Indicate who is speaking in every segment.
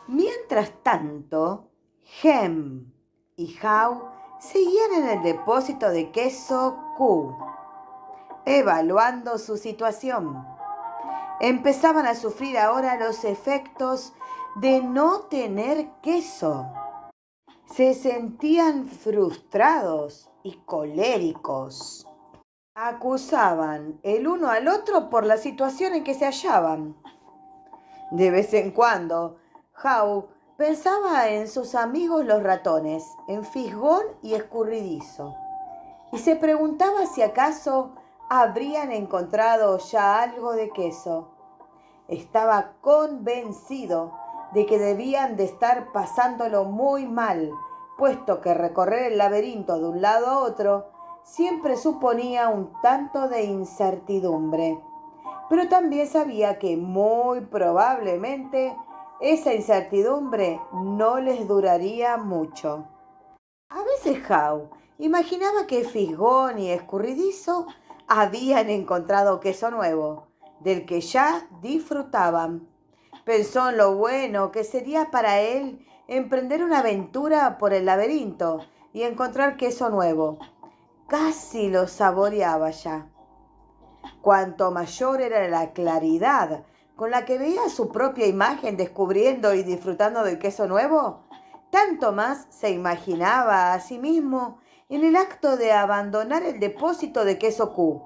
Speaker 1: Mientras tanto, Hem y Hao seguían en el depósito de queso Q, evaluando su situación. Empezaban a sufrir ahora los efectos de no tener queso. Se sentían frustrados y coléricos. Acusaban el uno al otro por la situación en que se hallaban. De vez en cuando, Hao pensaba en sus amigos los ratones, en Fisgón y Escurridizo, y se preguntaba si acaso habrían encontrado ya algo de queso. Estaba convencido de que debían de estar pasándolo muy mal, puesto que recorrer el laberinto de un lado a otro siempre suponía un tanto de incertidumbre. Pero también sabía que muy probablemente esa incertidumbre no les duraría mucho. A veces Hao imaginaba que Fisgón y Escurridizo habían encontrado queso nuevo, del que ya disfrutaban. Pensó en lo bueno que sería para él emprender una aventura por el laberinto y encontrar queso nuevo. Casi lo saboreaba ya. Cuanto mayor era la claridad con la que veía su propia imagen descubriendo y disfrutando del queso nuevo, tanto más se imaginaba a sí mismo en el acto de abandonar el depósito de queso Q.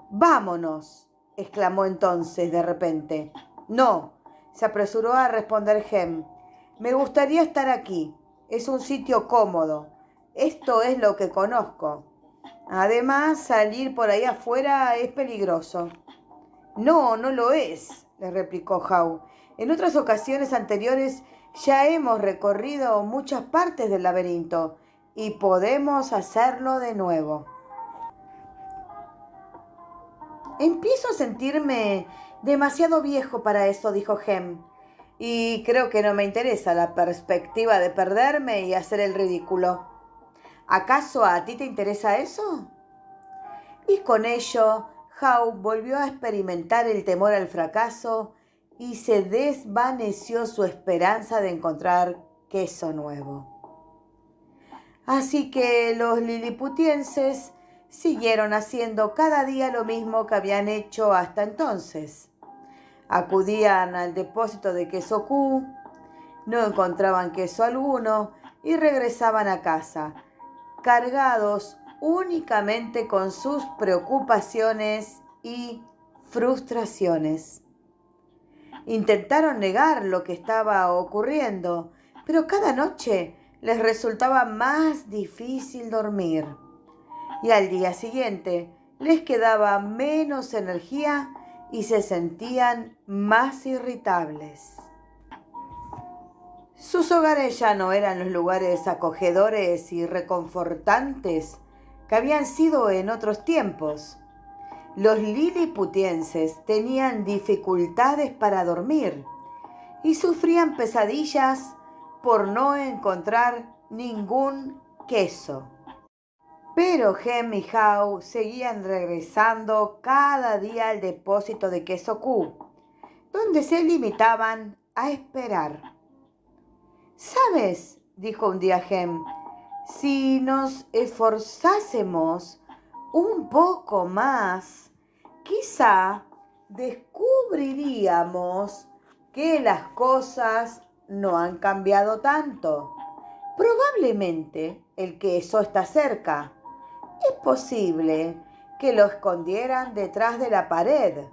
Speaker 1: «Vámonos», exclamó entonces de repente. «No», se apresuró a responder Hem. «Me gustaría estar aquí. Es un sitio cómodo. Esto es lo que conozco. Además, salir por ahí afuera es peligroso». «No, no lo es», le replicó Hao. «En otras ocasiones anteriores ya hemos recorrido muchas partes del laberinto y podemos hacerlo de nuevo». «Empiezo a sentirme demasiado viejo para eso», dijo Hem. «Y creo que no me interesa la perspectiva de perderme y hacer el ridículo. ¿Acaso a ti te interesa eso?». Y con ello, Hao volvió a experimentar el temor al fracaso y se desvaneció su esperanza de encontrar queso nuevo. Así que los liliputienses siguieron haciendo cada día lo mismo que habían hecho hasta entonces. Acudían al depósito de queso Q, no encontraban queso alguno y regresaban a casa, cargados únicamente con sus preocupaciones y frustraciones. Intentaron negar lo que estaba ocurriendo, pero cada noche les resultaba más difícil dormir. Y al día siguiente les quedaba menos energía y se sentían más irritables. Sus hogares ya no eran los lugares acogedores y reconfortantes que habían sido en otros tiempos. Los liliputienses tenían dificultades para dormir y sufrían pesadillas por no encontrar ningún queso. Pero Hem y Hao seguían regresando cada día al depósito de queso Q, donde se limitaban a esperar. «¿Sabes?», dijo un día Hem, «si nos esforzásemos un poco más, quizá descubriríamos que las cosas no han cambiado tanto. Probablemente el queso está cerca. Es posible que lo escondieran detrás de la pared».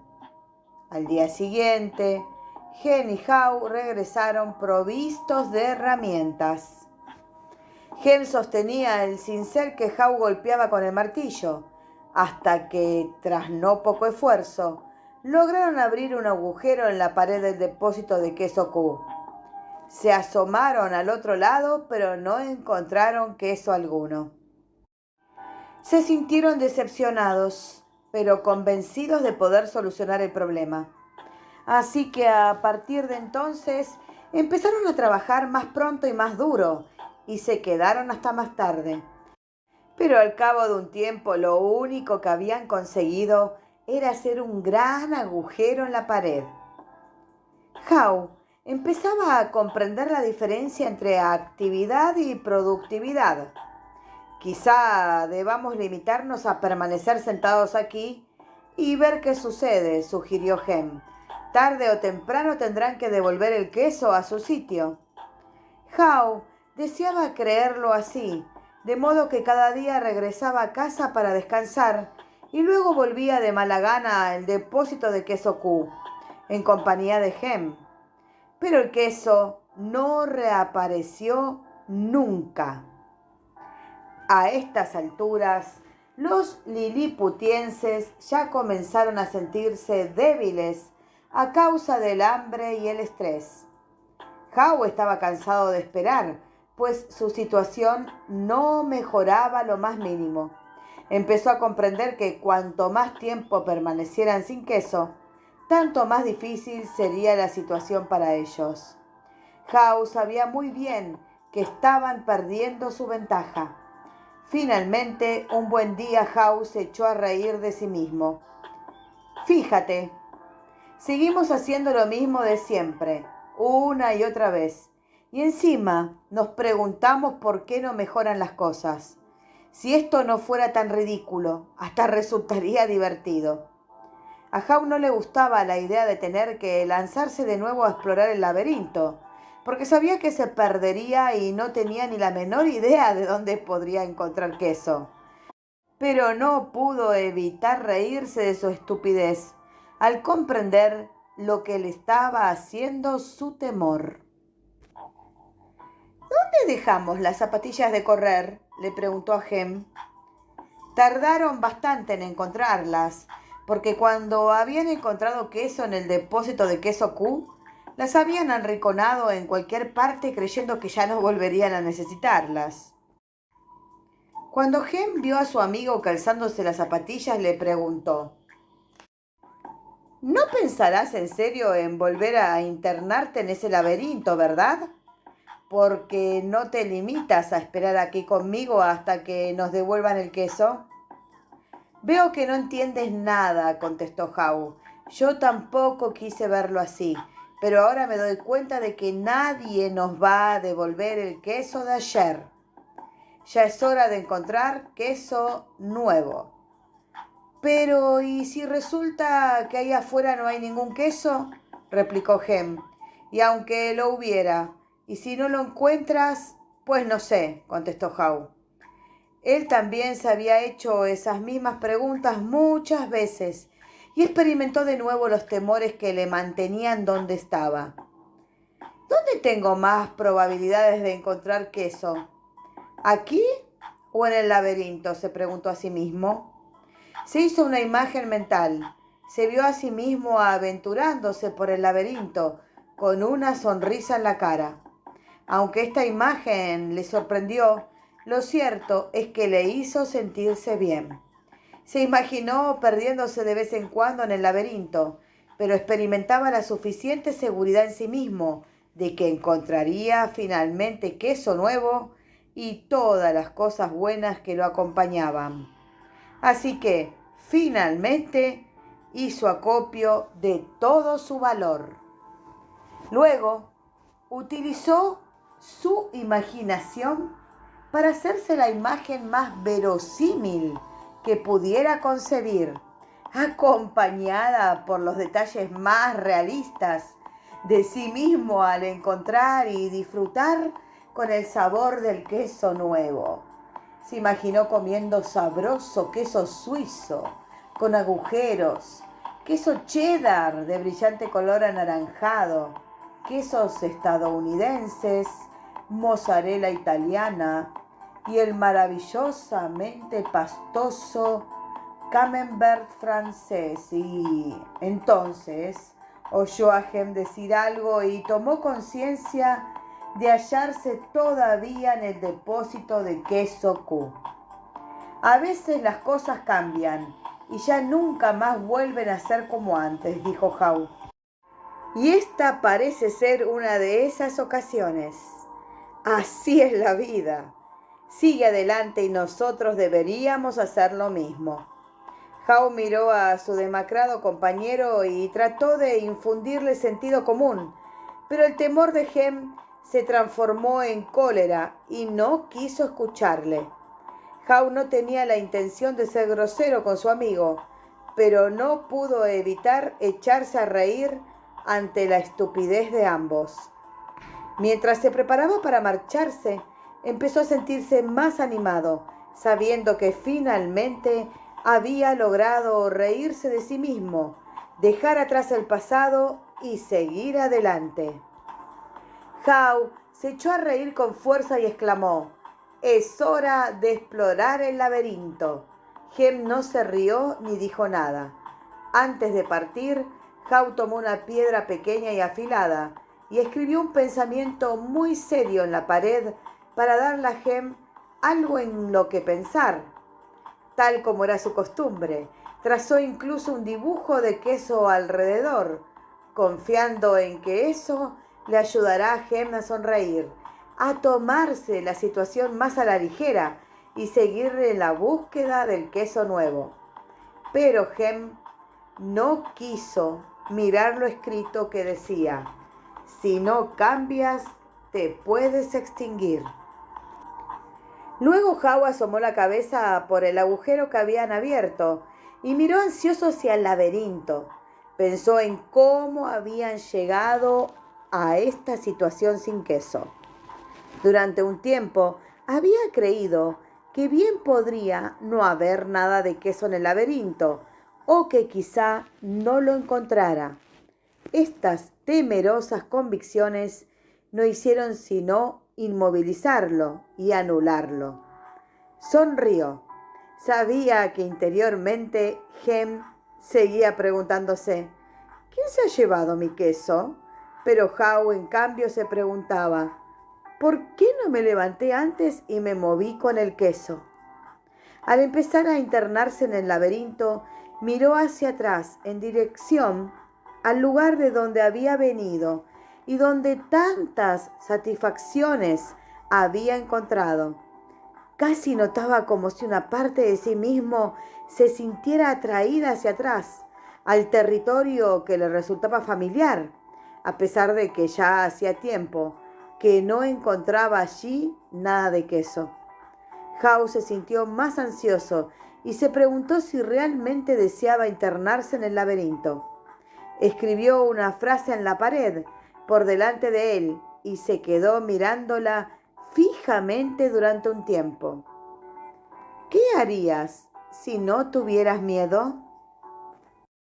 Speaker 1: Al día siguiente, Hen y Hao regresaron provistos de herramientas. Hen sostenía el cincel que Hao golpeaba con el martillo, hasta que, tras no poco esfuerzo, lograron abrir un agujero en la pared del depósito de queso Q. Se asomaron al otro lado, pero no encontraron queso alguno. Se sintieron decepcionados, pero convencidos de poder solucionar el problema. Así que a partir de entonces empezaron a trabajar más pronto y más duro, y se quedaron hasta más tarde. Pero al cabo de un tiempo lo único que habían conseguido era hacer un gran agujero en la pared. Hao empezaba a comprender la diferencia entre actividad y productividad. Quizá debamos limitarnos a permanecer sentados aquí y ver qué sucede, sugirió Hem. Tarde o temprano tendrán que devolver el queso a su sitio. Howe deseaba creerlo así, de modo que cada día regresaba a casa para descansar y luego volvía de mala gana al depósito de queso Q, en compañía de Hem. Pero el queso no reapareció nunca. A estas alturas, los liliputienses ya comenzaron a sentirse débiles a causa del hambre y el estrés. Howe estaba cansado de esperar, pues su situación no mejoraba lo más mínimo. Empezó a comprender que cuanto más tiempo permanecieran sin queso, tanto más difícil sería la situación para ellos. Howe sabía muy bien que estaban perdiendo su ventaja. Finalmente, un buen día Howe se echó a reír de sí mismo. Fíjate, seguimos haciendo lo mismo de siempre, una y otra vez. Y encima nos preguntamos por qué no mejoran las cosas. Si esto no fuera tan ridículo, hasta resultaría divertido. A Howe no le gustaba la idea de tener que lanzarse de nuevo a explorar el laberinto, porque sabía que se perdería y no tenía ni la menor idea de dónde podría encontrar queso. Pero no pudo evitar reírse de su estupidez al comprender lo que le estaba haciendo su temor. ¿Dónde dejamos las zapatillas de correr?, le preguntó a Hem. Tardaron bastante en encontrarlas, porque cuando habían encontrado queso en el depósito de queso Q, las habían arrinconado en cualquier parte creyendo que ya no volverían a necesitarlas. Cuando Hem vio a su amigo calzándose las zapatillas, le preguntó: «¿No pensarás en serio en volver a internarte en ese laberinto, verdad? Porque no te limitas a esperar aquí conmigo hasta que nos devuelvan el queso». «Veo que no entiendes nada», contestó Howe. «Yo tampoco quise verlo así, pero ahora me doy cuenta de que nadie nos va a devolver el queso de ayer. Ya es hora de encontrar queso nuevo». «Pero, ¿y si resulta que ahí afuera no hay ningún queso?», replicó Hem. «Y aunque lo hubiera, y si no lo encuentras, pues no sé», contestó Howe. Él también se había hecho esas mismas preguntas muchas veces y experimentó de nuevo los temores que le mantenían donde estaba. «¿Dónde tengo más probabilidades de encontrar queso? ¿Aquí o en el laberinto?», se preguntó a sí mismo. Se hizo una imagen mental. Se vio a sí mismo aventurándose por el laberinto con una sonrisa en la cara. Aunque esta imagen le sorprendió, lo cierto es que le hizo sentirse bien. Se imaginó perdiéndose de vez en cuando en el laberinto, pero experimentaba la suficiente seguridad en sí mismo de que encontraría finalmente queso nuevo y todas las cosas buenas que lo acompañaban. Así que, finalmente, hizo acopio de todo su valor. Luego, utilizó su imaginación para hacerse la imagen más verosímil que pudiera concebir, acompañada por los detalles más realistas de sí mismo al encontrar y disfrutar con el sabor del queso nuevo. Se imaginó comiendo sabroso queso suizo con agujeros, queso cheddar de brillante color anaranjado, quesos estadounidenses, mozzarella italiana y el maravillosamente pastoso camembert francés. Y entonces oyó a Hem decir algo y tomó conciencia de hallarse todavía en el depósito de queso Q. «A veces las cosas cambian y ya nunca más vuelven a ser como antes», dijo Howe. «Y esta parece ser una de esas ocasiones. Así es la vida. Sigue adelante y nosotros deberíamos hacer lo mismo». Howe miró a su demacrado compañero y trató de infundirle sentido común, pero el temor de Hem se transformó en cólera y no quiso escucharle. Howe no tenía la intención de ser grosero con su amigo, pero no pudo evitar echarse a reír ante la estupidez de ambos. Mientras se preparaba para marcharse, empezó a sentirse más animado, sabiendo que finalmente había logrado reírse de sí mismo, dejar atrás el pasado y seguir adelante. Howe se echó a reír con fuerza y exclamó: «Es hora de explorar el laberinto». Hem no se rió ni dijo nada. Antes de partir, Howe tomó una piedra pequeña y afilada y escribió un pensamiento muy serio en la pared para darle a Hem algo en lo que pensar. Tal como era su costumbre, trazó incluso un dibujo de queso alrededor, confiando en que eso le ayudará a Hem a sonreír, a tomarse la situación más a la ligera y seguir en la búsqueda del queso nuevo. Pero Hem no quiso mirar lo escrito que decía: «Si no cambias, te puedes extinguir». Luego Howe asomó la cabeza por el agujero que habían abierto y miró ansioso hacia el laberinto. Pensó en cómo habían llegado a esta situación sin queso. Durante un tiempo había creído que bien podría no haber nada de queso en el laberinto, o que quizá no lo encontrara. Estas temerosas convicciones no hicieron sino inmovilizarlo y anularlo. Sonrió. Sabía que interiormente Hem seguía preguntándose: «¿Quién se ha llevado mi queso?». Pero Howe, en cambio, se preguntaba: «¿Por qué no me levanté antes y me moví con el queso?». Al empezar a internarse en el laberinto, miró hacia atrás en dirección al lugar de donde había venido y donde tantas satisfacciones había encontrado. Casi notaba como si una parte de sí mismo se sintiera atraída hacia atrás, al territorio que le resultaba familiar, a pesar de que ya hacía tiempo que no encontraba allí nada de queso. Howe se sintió más ansioso y se preguntó si realmente deseaba internarse en el laberinto. Escribió una frase en la pared por delante de él y se quedó mirándola fijamente durante un tiempo. «¿Qué harías si no tuvieras miedo?».